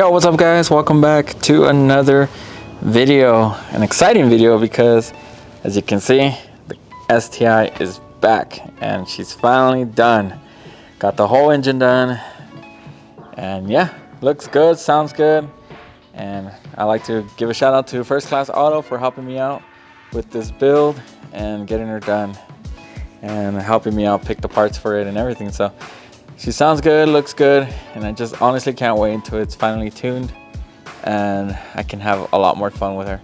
Yo, what's up guys? Welcome back to another video. An exciting video because as you can see, the STI is back and she's finally done. Got the whole engine done and yeah, looks good, sounds good. And I like to give a shout out to First Class Auto for helping me out with this build and getting her done and helping me out pick the parts for it and everything. So she sounds good, looks good, and I just honestly can't wait until it's finally tuned and I can have a lot more fun with her.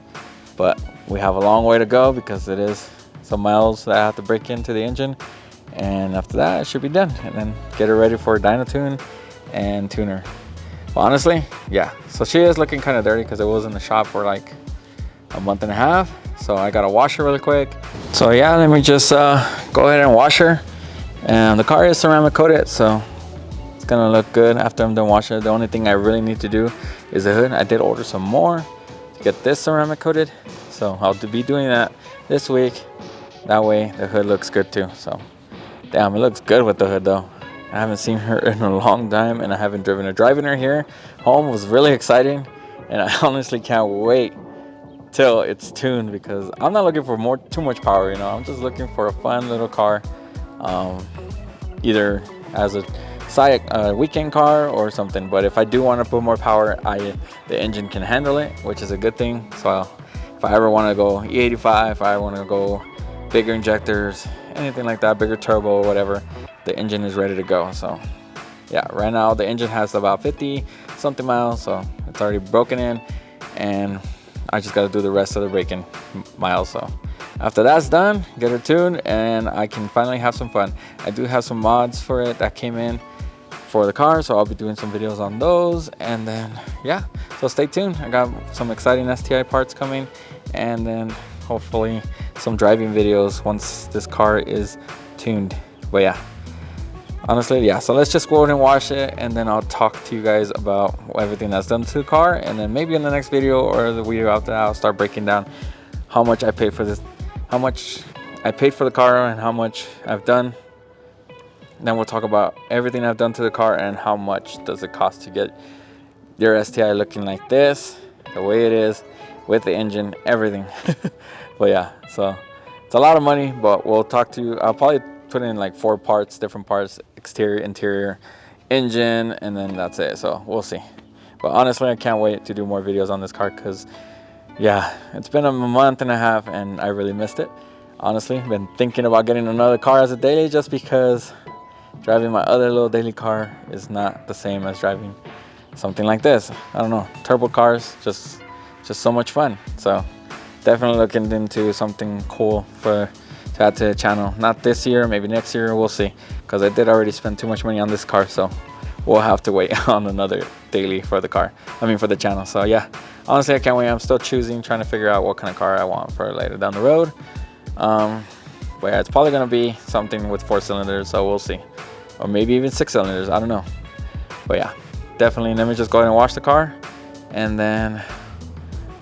But we have a long way to go because it is some miles that I have to break into the engine, and after that it should be done and then get her ready for dyno tune and tune her. But honestly, yeah, so she is looking kind of dirty because it was in the shop for like a month and a half, so I gotta wash her really quick. So yeah, let me just go ahead and wash her. And the car is ceramic coated, so it's gonna look good after I'm done washing it. The only thing I really need to do is the hood. I did order some more to get this ceramic coated, so I'll be doing that this week. That way the hood looks good too. So damn, it looks good with the hood though. I haven't seen her in a long time and I haven't driven her. Driving her here home was really exciting, and I honestly can't wait till it's tuned because I'm not looking for too much power, you know. I'm just looking for a fun little car, either as a side weekend car or something. But if I do want to put more power, the engine can handle it, which is a good thing. So if I ever want to go E85, if I want to go bigger injectors, anything like that, bigger turbo or whatever, the engine is ready to go. So yeah, right now the engine has about 50 something miles, so it's already broken in, and I just got to do the rest of the braking miles. So after that's done, get her tuned and I can finally have some fun. I do have some mods for it that came in for the car, so I'll be doing some videos on those. And then yeah, so stay tuned. I got some exciting STI parts coming, and then hopefully some driving videos once this car is tuned. But yeah, honestly, yeah, so let's just go ahead and wash it, and then I'll talk to you guys about everything that's done to the car. And then maybe in the next video or the video after that, I'll start breaking down how much I paid for this, how much I paid for the car and how much I've done. And then we'll talk about everything I've done to the car and how much does it cost to get your STI looking like this, the way it is, with the engine, everything. But yeah, so it's a lot of money, but we'll talk to you. I'll probably put in like 4 parts, different parts, exterior, interior, engine, and then that's it. So we'll see. But honestly, I can't wait to do more videos on this car because yeah, it's been a month and a half and I really missed it. Honestly, been thinking about getting another car as a daily, just because driving my other little daily car is not the same as driving something like this. I don't know, turbo cars, just so much fun. So definitely looking into something cool to add to the channel. Not this year, maybe next year, we'll see, because I did already spend too much money on this car, so we'll have to wait on another daily for the car, for the channel. So yeah, honestly, I can't wait. I'm still trying to figure out what kind of car I want for later down the road. But yeah, it's probably gonna be something with 4 cylinders, so we'll see, or maybe even 6 cylinders, I don't know. But yeah, definitely let me just go ahead and wash the car, and then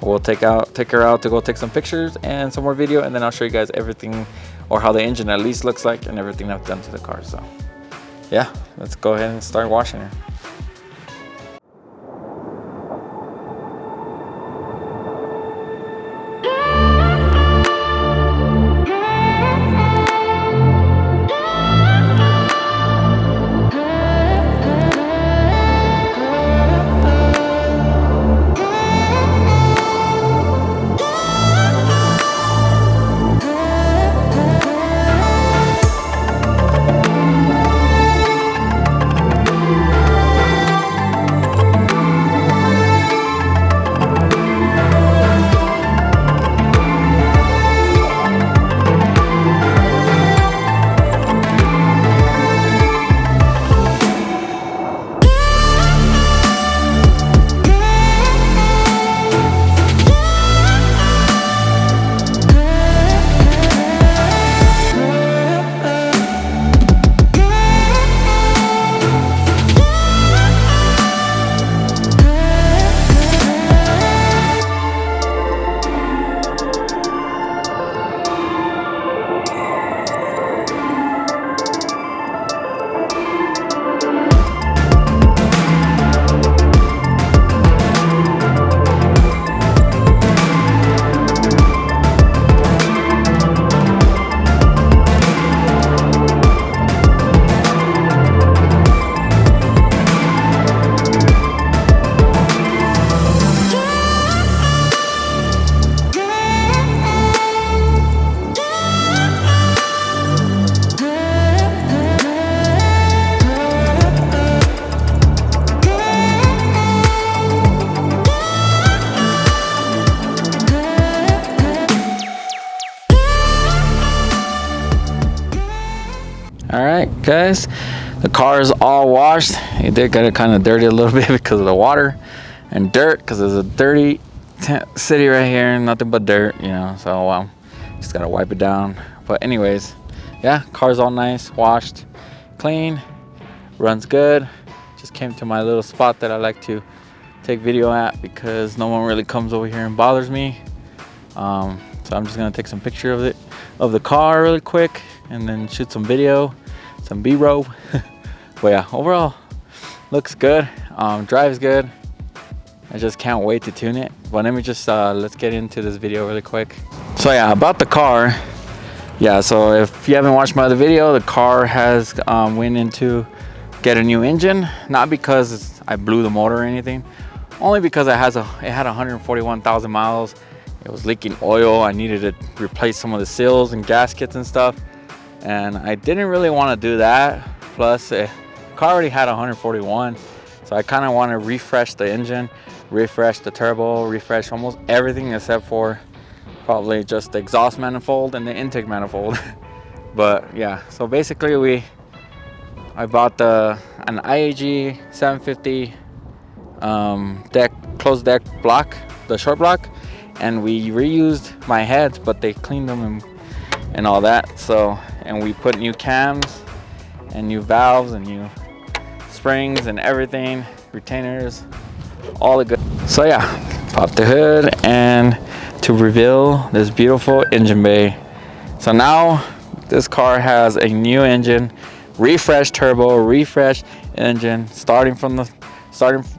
we'll take her out to go take some pictures and some more video, and then I'll show you guys everything, or how the engine at least looks like, and everything I've done to the car. So yeah, let's go ahead and start washing her. Guys, the car is all washed. It did get kind of dirty a little bit because of the water and dirt, because there's a dirty city right here, nothing but dirt, you know. So just gotta wipe it down. But anyways, yeah, car's all nice, washed, clean, runs good. Just came to my little spot that I like to take video at because no one really comes over here and bothers me. So I'm just gonna take some picture of the car really quick and then shoot some video, some B-roll. But yeah, overall looks good, drives good. I just can't wait to tune it. But let me just let's get into this video really quick. So yeah, about the car, yeah, so if you haven't watched my other video, the car has went into get a new engine, not because I blew the motor or anything, only because it had 141,000 miles. It was leaking oil. I needed to replace some of the seals and gaskets and stuff, and I didn't really want to do that. Plus, the car already had 141, so I kind of want to refresh the engine, refresh the turbo, refresh almost everything except for probably just the exhaust manifold and the intake manifold. But yeah, so basically I bought an IAG 750 closed deck block, the short block, and we reused my heads, but they cleaned them and all that. So, and we put new cams and new valves and new springs and everything, retainers, all the good. So yeah, pop the hood and to reveal this beautiful engine bay. So now this car has a new engine, refreshed turbo, refreshed engine, starting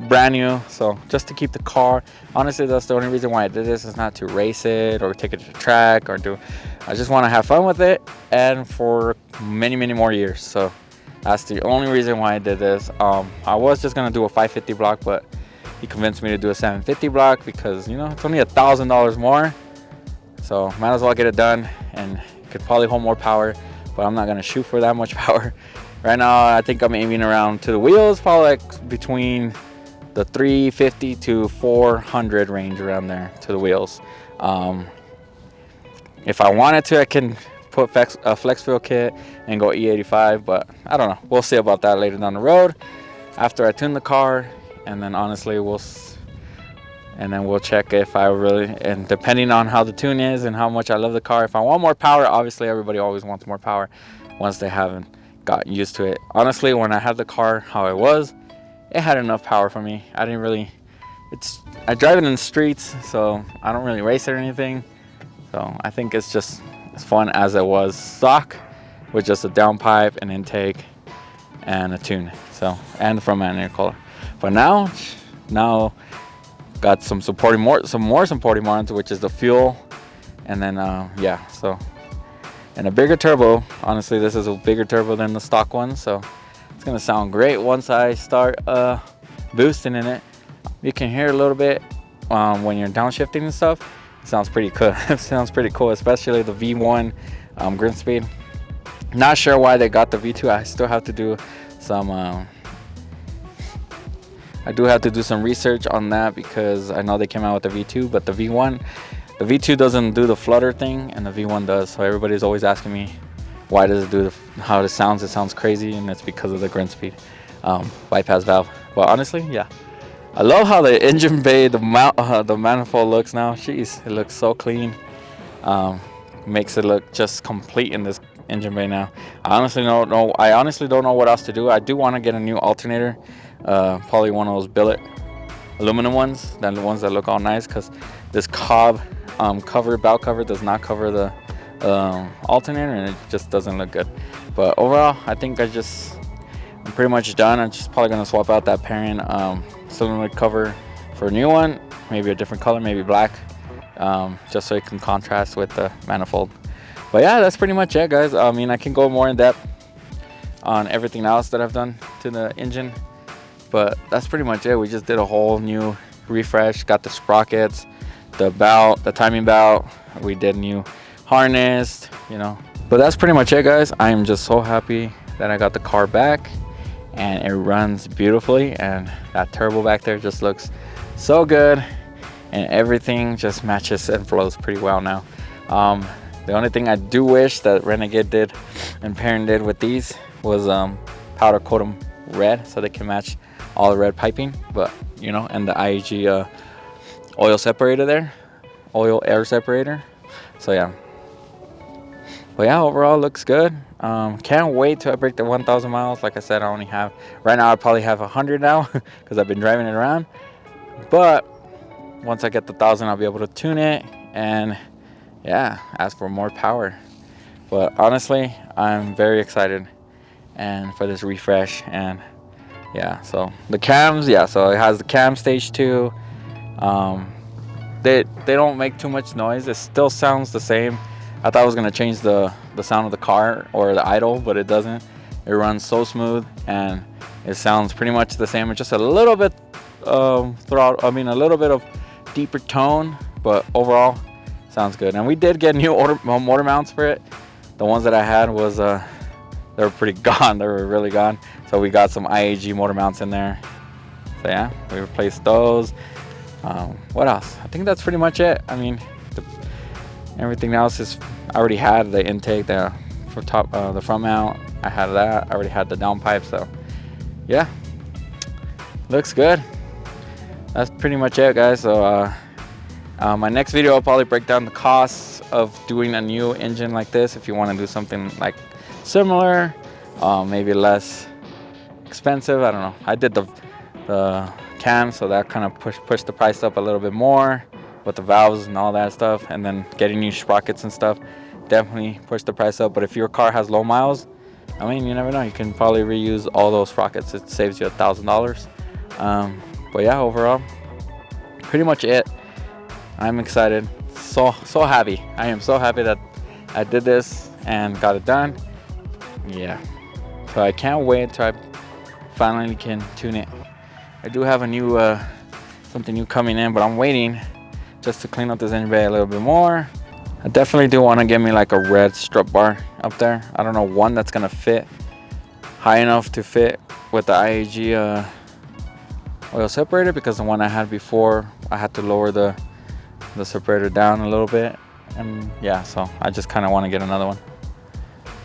brand new. So just to keep the car, honestly, that's the only reason why I did this, is not to race it or take it to the track or I just want to have fun with it, and for many more years. So that's the only reason why I did this. I was just gonna do a 550 block, but he convinced me to do a 750 block because, you know, it's only $1,000 more, so might as well get it done, and it could probably hold more power, but I'm not gonna shoot for that much power. Right now, I think I'm aiming around to the wheels, probably like between the 350 to 400 range, around there to the wheels. If I wanted to, I can put a flex fuel kit and go E85, but I don't know. We'll see about that later down the road after I tune the car, and then honestly, we'll check if I really, and depending on how the tune is and how much I love the car, if I want more power, obviously everybody always wants more power once they haven't got used to it. Honestly, when I had the car how it was, it had enough power for me. I didn't really, I drive it in the streets, so I don't really race it or anything. So I think it's just as fun as it was stock, with just a downpipe, an intake, and a tune. So, and the front man intercooler. But now got some more supporting mods, which is the fuel, and then yeah, so, and a bigger turbo. Honestly, this is a bigger turbo than the stock one, so it's gonna sound great once I start boosting in it. You can hear a little bit when you're downshifting and stuff. It sounds pretty cool. It sounds pretty cool, especially the V1 Grimmspeed. Not sure why they got the V2. I still have to do some I do have to do some research on that, because I know they came out with the V2, but the V2 doesn't do the flutter thing, and the V1 does. So everybody's always asking me, why does it do how it sounds? It sounds crazy, and it's because of the Grimmspeed bypass valve. But honestly, yeah, I love how the engine bay, the manifold looks now. Jeez, it looks so clean. Makes it look just complete in this engine bay now. I honestly don't know what else to do. I do want to get a new alternator, probably one of those billet aluminum ones, the ones that look all nice, because this cob belt cover does not cover the alternator, and it just doesn't look good. But overall, I think I'm pretty much done. I'm just probably gonna swap out that Perrin cylinder cover for a new one, maybe a different color, maybe black, just so it can contrast with the manifold. But yeah, that's pretty much it, guys. I mean, I can go more in depth on everything else that I've done to the engine, but that's pretty much it. We just did a whole new refresh, got the sprockets, the belt, the timing belt. We did new harness, you know. But that's pretty much it, guys. I am just so happy that I got the car back, and it runs beautifully, and that turbo back there just looks so good, and everything just matches and flows pretty well now. The only thing I do wish that Renegade did and Perrin did with these was powder coat them red so they can match all the red piping, but you know, and the IAG oil separator there, oil air separator. So yeah, but yeah, overall looks good. Can't wait to break the 1,000 miles. Like I said, I only have right now, I probably have 100 now because I've been driving it around, but once I get the 1,000, I'll be able to tune it and yeah, ask for more power. But honestly, I'm very excited and for this refresh. And yeah, so the cams, yeah, so it has the cam stage 2. They don't make too much noise. It still sounds the same. I thought I was gonna change the sound of the car or the idle, but it doesn't. It runs so smooth and it sounds pretty much the same. It's just a little bit a little bit of deeper tone, but overall sounds good. And we did get new motor mounts for it. The ones that I had was they were pretty gone. They were really gone, so we got some IAG motor mounts in there. So yeah, we replaced those. What else? I think that's pretty much it. I mean, everything else is, I already had the intake there for top, the front mount. I had that. I already had the downpipe. So yeah, looks good. That's pretty much it, guys. So my next video, I'll probably break down the costs of doing a new engine like this. If you want to do something like similar, maybe less expensive. I don't know. I did the cam, so that kind of pushed the price up a little bit more with the valves and all that stuff, and then getting new sprockets and stuff definitely pushed the price up. But if your car has low miles, I mean, you never know, you can probably reuse all those sprockets. It saves you $1,000. But yeah, overall pretty much it. I'm excited, so happy. I am so happy that I did this and got it done. Yeah, so I can't wait until I finally can tune it. I do have a new something new coming in, but I'm waiting just to clean up this engine bay a little bit more. I definitely do want to get me like a red strut bar up there. I don't know, one that's gonna fit high enough to fit with the IAG oil separator, because the one I had before, I had to lower the separator down a little bit. And yeah, so I just kind of want to get another one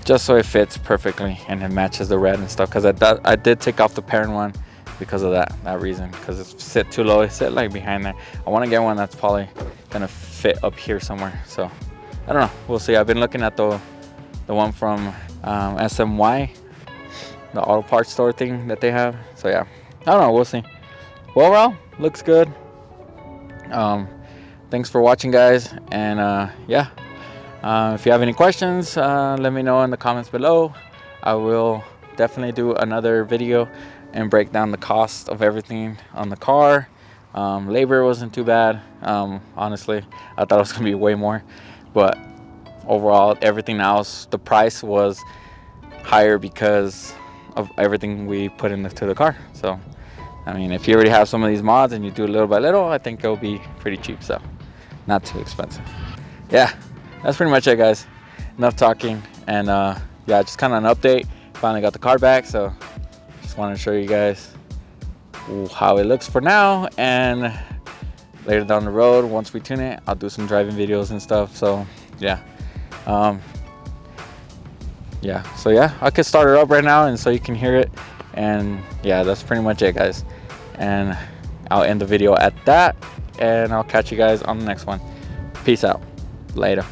just so it fits perfectly and it matches the red and stuff, because I did take off the Perrin one because of that reason, because it's sit too low. It sit like behind there. I want to get one that's probably gonna fit up here somewhere. So I don't know, we'll see. I've been looking at the one from SMY, the auto parts store thing that they have. So yeah, I don't know, we'll see. Well, overall looks good. Thanks for watching, guys. And yeah, if you have any questions, let me know in the comments below. I will definitely do another video and break down the cost of everything on the car. Labor wasn't too bad. Honestly, I thought it was gonna be way more, but overall everything else, the price was higher because of everything we put into the car. So I mean, if you already have some of these mods and you do little by little, I think it'll be pretty cheap, so not too expensive. Yeah, that's pretty much it, guys. Enough talking. And yeah, just kind of an update. Finally got the car back, so just wanted to show you guys how it looks for now. And later down the road, once we tune it, I'll do some driving videos and stuff. So yeah, yeah, so yeah, I could start it up right now and so you can hear it. And yeah, that's pretty much it, guys. And I'll end the video at that, and I'll catch you guys on the next one. Peace out. Later.